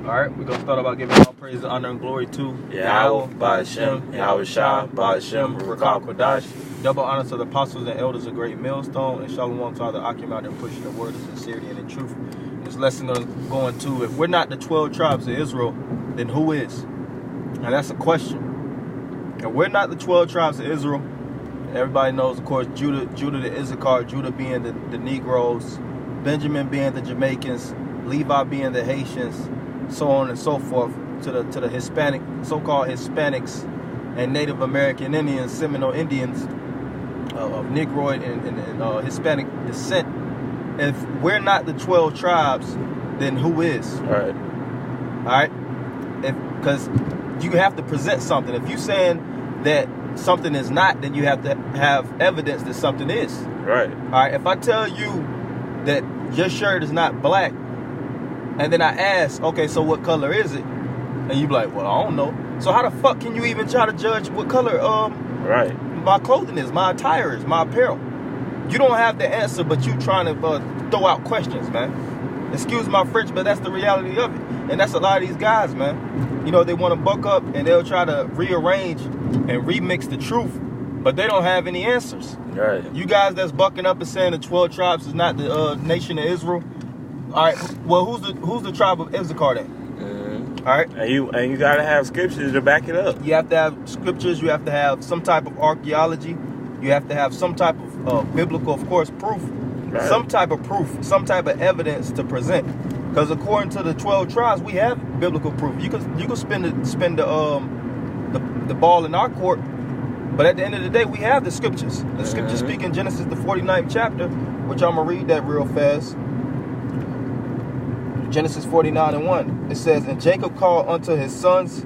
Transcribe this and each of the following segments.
Alright, we're going to start about giving all praise, honor, and glory to Yahweh, Ba'ashem, Yahweh Shah, Ba'ashem, Ruach Kodash. Double honor to the apostles and elders of Great Millstone, and shalom to all the Akim out there pushing the word of sincerity and in truth. This lesson is going to, if we're not the 12 tribes of Israel, then who is? Now that's a question. If we're not the 12 tribes of Israel, everybody knows, of course, Judah the Issachar, Judah being the Negroes, Benjamin being the Jamaicans, Levi being the Haitians, so on and so forth, to the Hispanic, so-called Hispanics and Native American Indians, Seminole Indians of Negroid and Hispanic descent. If we're not the 12 tribes, then who is? All right. Because you have to present something. If you're saying that something is not, then you have to have evidence that something is. Right. All right. If I tell you that your shirt is not black, and then I ask, okay, so what color is it? And you be like, well, I don't know. So how the fuck can you even try to judge what color right. my clothing is, my attire is, my apparel? You don't have the answer, but you trying to throw out questions, man. Excuse my French, but that's the reality of it. And that's a lot of these guys, man. You know, they want to buck up and they'll try to rearrange and remix the truth, but they don't have any answers. Right. You guys that's bucking up and saying the 12 tribes is not the nation of Israel. All right. Well, who's the tribe of Issachar then? Mm-hmm. All right. And you gotta have scriptures to back it up. You have to have scriptures. You have to have some type of archaeology. You have to have some type of biblical, of course, proof. Right. Some type of proof. Some type of evidence to present. Because according to the 12 tribes, we have biblical proof. You can spin the ball in our court, but at the end of the day, we have the scriptures. The scriptures speak in Genesis, the 49th chapter, which I'm gonna read that real fast. Genesis 49:1. It says, and Jacob called unto his sons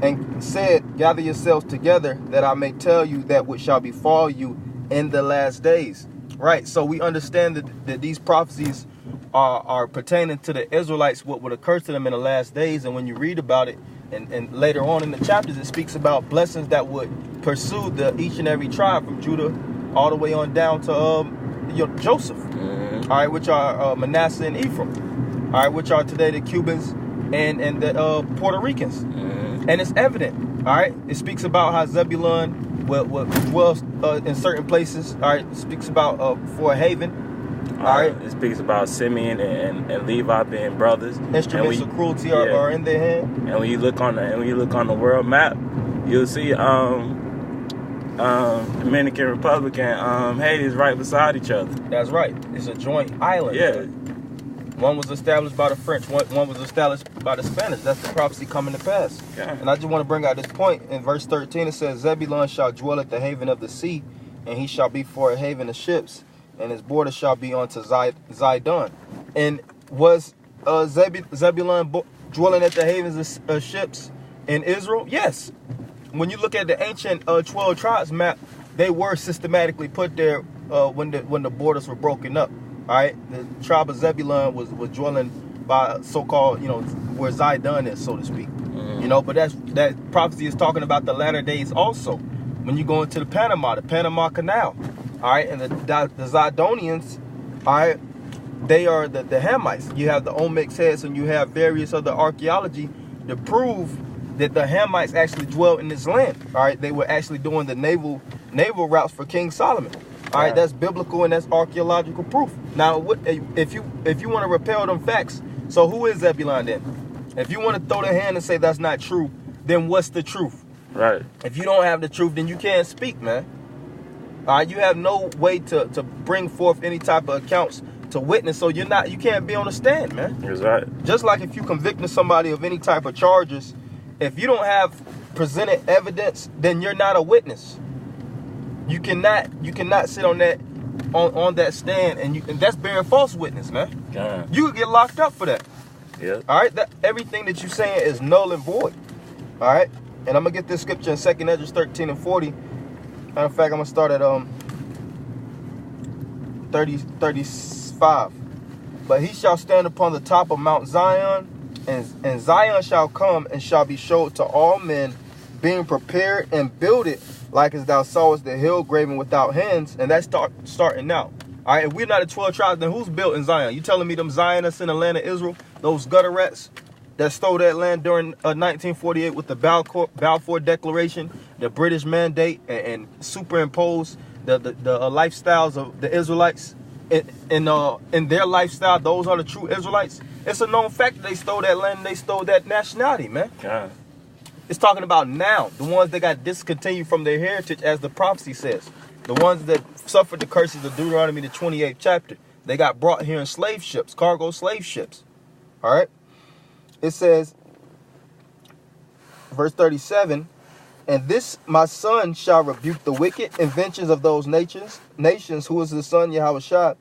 and said, gather yourselves together, that I may tell you that which shall befall you in the last days. Right. So we understand that these prophecies are pertaining to the Israelites, what would occur to them in the last days. And when you read about it, and later on in the chapters, it speaks about blessings that would pursue each and every tribe from Judah all the way on down to Joseph. All right, which are Manasseh and Ephraim. All right, which are today the Cubans and the Puerto Ricans. And it's evident. All right, it speaks about how Zebulun will dwell in certain places. All right, it speaks about for a haven. All right, it speaks about Simeon and Levi being brothers. Instruments of cruelty are in their hand. And when you look on the world map, you'll see Dominican Republic and Haiti is right beside each other. That's right. It's a joint island. Yeah. One was established by the French. One was established by the Spanish. That's the prophecy coming to pass. Yeah. And I just want to bring out this point. In verse 13, it says, Zebulun shall dwell at the haven of the sea, and he shall be for a haven of ships, and his border shall be unto Zidon. And was Zebulun dwelling at the havens of ships in Israel? Yes. When you look at the ancient 12 tribes map, they were systematically put there when the borders were broken up. All right, the tribe of Zebulun was dwelling by so-called, where Zidon is, so to speak. But that prophecy is talking about the latter days also. When you go into the Panama Canal, all right, and the Zidonians, all right, they are the Hamites. You have the Olmec's heads, and you have various other archaeology to prove that the Hamites actually dwelt in this land. All right, they were actually doing the naval routes for King Solomon. All right, that's biblical and that's archaeological proof. Now, if you want to repel them facts, so who is Zebulun then? If you want to throw their hand and say that's not true, then what's the truth? Right. If you don't have the truth, then you can't speak, man. All right, you have no way to bring forth any type of accounts to witness, so you can't be on the stand, man. That's right. Just like if you convicting somebody of any type of charges, if you don't have presented evidence, then you're not a witness. You cannot sit on that stand and that's bearing false witness, man. Yeah. You could get locked up for that. Yeah. All right. Everything that you're saying is null and void. All right. And I'm gonna get this scripture in 2nd Ezra 13 and 40. Matter of fact, I'm gonna start at 35. But he shall stand upon the top of Mount Zion, and Zion shall come and shall be showed to all men, being prepared and builded like as thou sawest the hill graven without hands. And that's starting now. All right, if we're not the 12 tribes, then who's built in Zion? You telling me them Zionists in the land of Israel, those gutter rats? that stole that land during 1948 with the Balfour Declaration, the British Mandate, and superimposed the lifestyles of the Israelites in their lifestyle. Those are the true Israelites. It's a known fact that they stole that land and they stole that nationality, man. God. It's talking about now, the ones that got discontinued from their heritage, as the prophecy says. The ones that suffered the curses of Deuteronomy, the 28th chapter. They got brought here in slave ships, cargo slave ships. All right? It says, verse 37, and this my son shall rebuke the wicked inventions of those nations, who is the son Yahushua,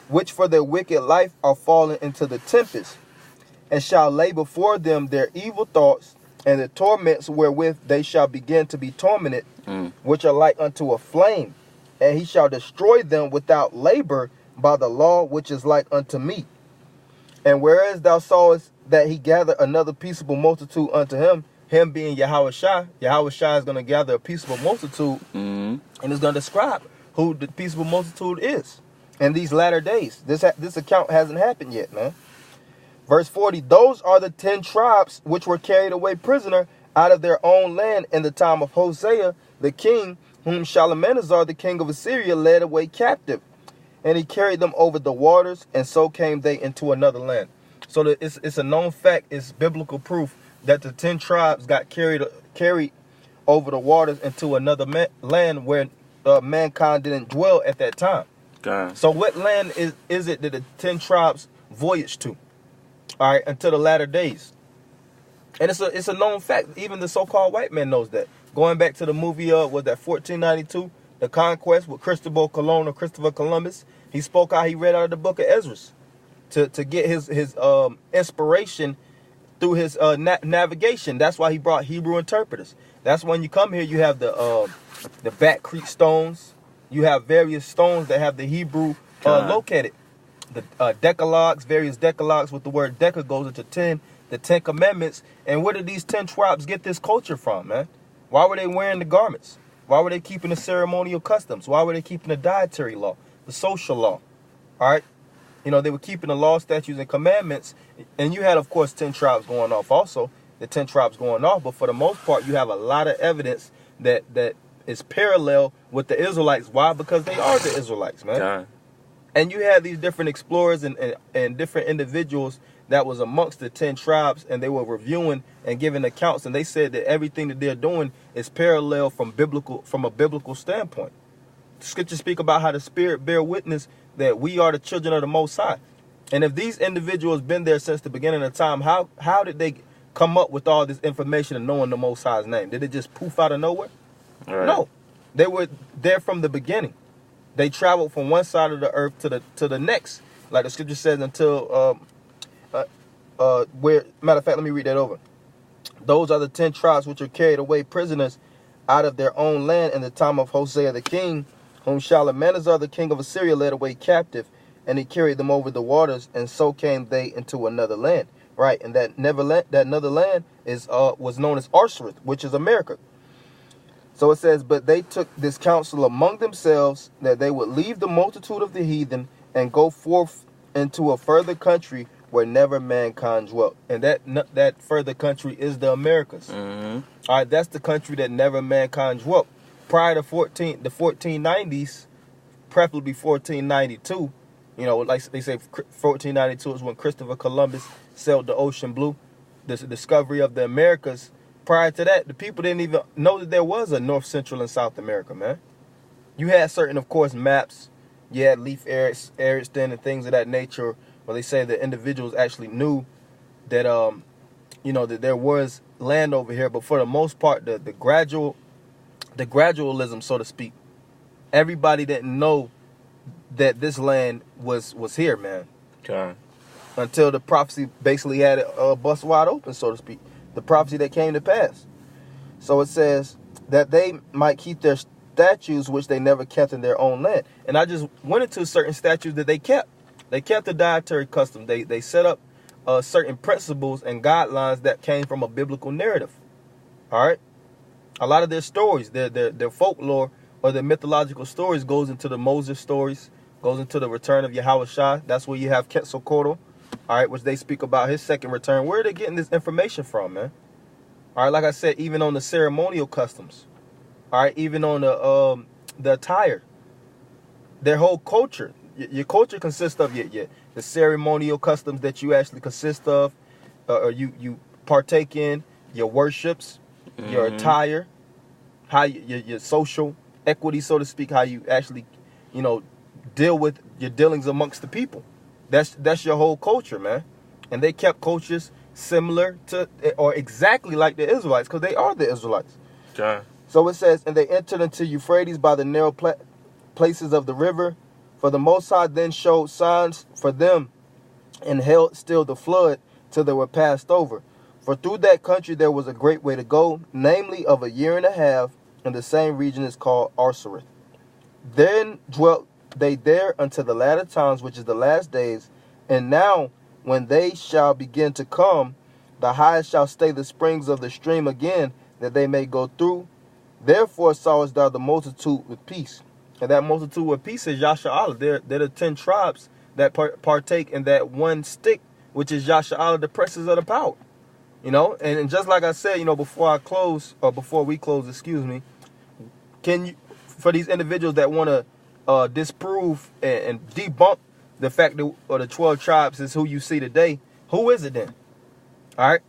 which for their wicked life are fallen into the tempest, and shall lay before them their evil thoughts, and the torments wherewith they shall begin to be tormented, which are like unto a flame, and he shall destroy them without labor by the law which is like unto me. And whereas thou sawest that he gathered another peaceable multitude unto him being Yahushua is going to gather a peaceable multitude, and is going to describe who the peaceable multitude is in these latter days. This account hasn't happened yet, man. Verse 40, those are the 10 tribes which were carried away prisoner out of their own land in the time of Hosea the king, whom Shalmaneser the king of Assyria led away captive. And he carried them over the waters, and so came they into another land. So it's a known fact, it's biblical proof that the 10 tribes got carried over the waters into another land where mankind didn't dwell at that time. God. So what land is it that the 10 tribes voyaged to? All right, until the latter days. And it's a known fact. Even the so-called white man knows that. Going back to the movie, was that 1492, The Conquest with Christopher Columbus. He spoke how he read out of the book of Ezra to get his inspiration through his navigation. That's why he brought Hebrew interpreters. That's when you come here, you have the Bat Creek stones. You have various stones that have the Hebrew located. The decalogues, various decalogues with the word deca goes into 10, the 10 commandments. And where did these 10 tribes get this culture from, man? Why were they wearing the garments? Why were they keeping the ceremonial customs? Why were they keeping the dietary law, the social law? All right? You know, they were keeping the law, statutes, and commandments. And you had, of course, 10 tribes going off also, the 10 tribes going off. But for the most part, you have a lot of evidence that is parallel with the Israelites. Why? Because they are the Israelites, man. God. And you had these different explorers and different individuals that was amongst the 10 tribes, and they were reviewing and giving accounts, and they said that everything that they're doing is parallel from a biblical standpoint. The scriptures speak about how the Spirit bear witness that we are the children of the Most High. And if these individuals been there since the beginning of time, how did they come up with all this information and knowing the Most High's name? Did it just poof out of nowhere? Right. No, they were there from the beginning. They traveled from one side of the earth to the next, like the scripture says, until matter of fact, let me read that over. Those are the 10 tribes which are carried away prisoners out of their own land in the time of Hosea the king, whom Shalmaneser the king of Assyria led away captive, and he carried them over the waters, and so came they into another land. Right, and that another land was known as Arsareth, which is America. So it says, but they took this counsel among themselves that they would leave the multitude of the heathen and go forth into a further country where never mankind dwelt. And that further country is the Americas. Mm-hmm. All right, that's the country that never mankind dwelt. Prior to the 1490s, preferably 1492, you know, like they say, 1492 is when Christopher Columbus sailed the ocean blue, the discovery of the Americas. Prior to that, the people didn't even know that there was a North, Central, and South America, man. You had certain, of course, maps. You had Leif Erikson and things of that nature, where they say that individuals actually knew that, that there was land over here. But for the most part, the gradualism, so to speak, everybody didn't know that this land was here, man. Okay. Until the prophecy basically had it bust wide open, so to speak. The prophecy that came to pass. So it says that they might keep their statues which they never kept in their own land. And I just went into certain statues that they kept. They kept the dietary custom. They set up certain principles and guidelines that came from a biblical narrative. All right. A lot of their stories, their folklore or their mythological stories goes into the Moses stories, goes into the return of Yahushua. That's where you have Quetzalcoatl. all right, which they speak about his second return. Where are they getting this information from, man? All right, like I said, even on the ceremonial customs, all right, even on the attire, their whole culture. Your culture consists of the ceremonial customs that you actually consist of, or you partake in, your worships, your attire, how your social equity, so to speak, how you actually, deal with your dealings amongst the people. That's your whole culture, man. And they kept cultures similar to or exactly like the Israelites, because they are the Israelites. Okay. So it says, and they entered into Euphrates by the narrow places of the river. For the Most High then showed signs for them and held still the flood till they were passed over. For through that country there was a great way to go, namely of 1.5 years, and the same region is called Arsareth. Then dwelt they there until the latter times, which is the last days. And now, when they shall begin to come, the highest shall stay the springs of the stream again, that they may go through. Therefore sawest thou the multitude with peace. And that multitude with peace is Yasha'Allah. They're the 10 tribes that partake in that one stick, which is Yasha'Allah, the princes of the power. And just like I said, before we close, excuse me, can you, for these individuals that want to disprove and debunk the fact that the 12 tribes is who you see today, who is it then? All right?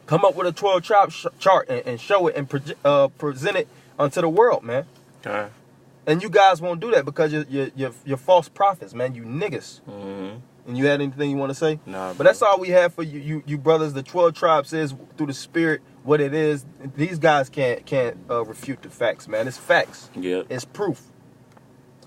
Come up with a 12 tribe chart and show it and present it unto the world, man. Okay. And you guys won't do that because you're false prophets, man. You niggas. Mm-hmm. And you had anything you want to say? Nah, but that's all we have for you brothers. The 12 tribes is through the spirit what it is. These guys can't refute the facts, man. It's facts. Yep. It's proof.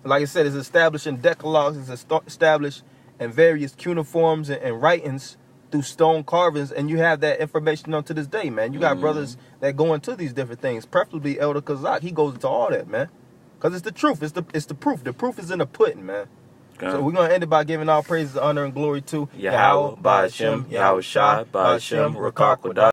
Like I said, it's established in decalogues. It's established in various cuneiforms and writings through stone carvings, and you have that information on to this day, man. You got brothers that go into these different things. Preferably Elder Kazak. He goes into all that, man. Because it's the truth. It's the proof. The proof is in the pudding, man. Okay. So we're going to end it by giving all praises, honor, and glory to Yahweh, Ba'ashem, Yahweh Shai, Ba'ashem, Rakak Wadash.